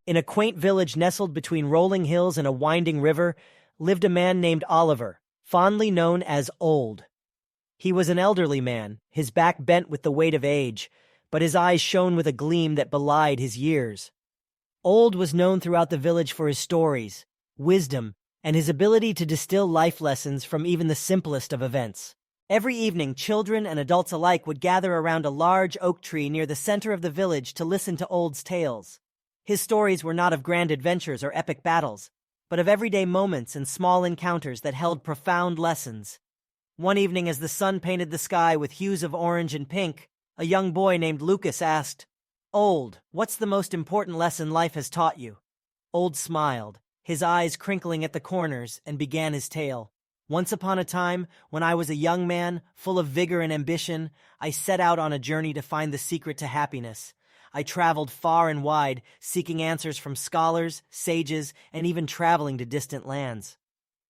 In a quaint village nestled between rolling hills and a winding river lived a man named Oliver, fondly known as Old. He was an elderly man, his back bent with the weight of age, but his eyes shone with a gleam that belied his years. Old was known throughout the village for his stories, wisdom, and his ability to distill life lessons from even the simplest of events. Every evening, children and adults alike would gather around a large oak tree near the center of the village to listen to Old's tales. His stories were not of grand adventures or epic battles, but of everyday moments and small encounters that held profound lessons. One evening, as the sun painted the sky with hues of orange and pink, a young boy named Lucas asked, "Old, what's the most important lesson life has taught you?" Old smiled, his eyes crinkling at the corners, and began his tale. "Once upon a time, when I was a young man, full of vigor and ambition, I set out on a journey to find the secret to happiness. I traveled far and wide, seeking answers from scholars, sages, and even traveling to distant lands.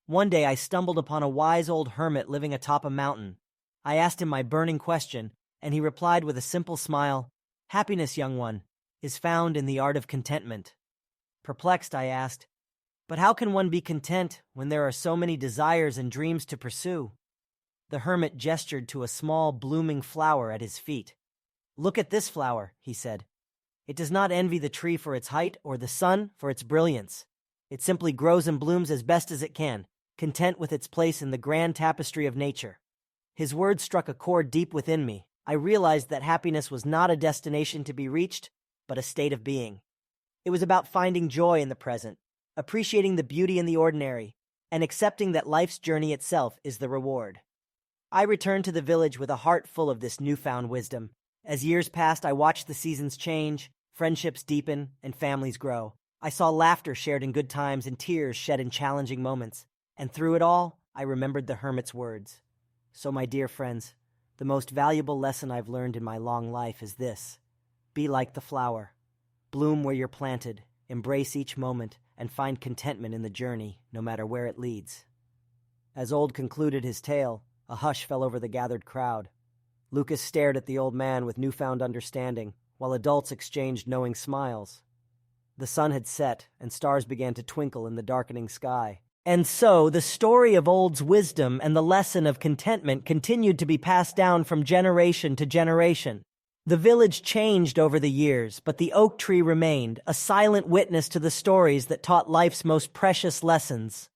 One day I stumbled upon a wise old hermit living atop a mountain. I asked him my burning question, and he replied with a simple smile, 'Happiness, young one, is found in the art of contentment.' Perplexed, I asked, 'But how can one be content when there are so many desires and dreams to pursue?' The hermit gestured to a small, blooming flower at his feet. 'Look at this flower,' he said. 'It does not envy the tree for its height or the sun for its brilliance. It simply grows and blooms as best as it can, content with its place in the grand tapestry of nature.' His words struck a chord deep within me. I realized that happiness was not a destination to be reached, but a state of being. It was about finding joy in the present, appreciating the beauty in the ordinary, and accepting that life's journey itself is the reward. I returned to the village with a heart full of this newfound wisdom. As years passed, I watched the seasons change, friendships deepen, and families grow. I saw laughter shared in good times and tears shed in challenging moments. And through it all, I remembered the hermit's words. So, my dear friends, the most valuable lesson I've learned in my long life is this: be like the flower. Bloom where you're planted, embrace each moment, and find contentment in the journey, no matter where it leads." As Old concluded his tale, a hush fell over the gathered crowd. Lucas stared at the old man with newfound understanding, while adults exchanged knowing smiles. The sun had set, and stars began to twinkle in the darkening sky. And so, the story of Old's wisdom and the lesson of contentment continued to be passed down from generation to generation. The village changed over the years, but the oak tree remained, a silent witness to the stories that taught life's most precious lessons.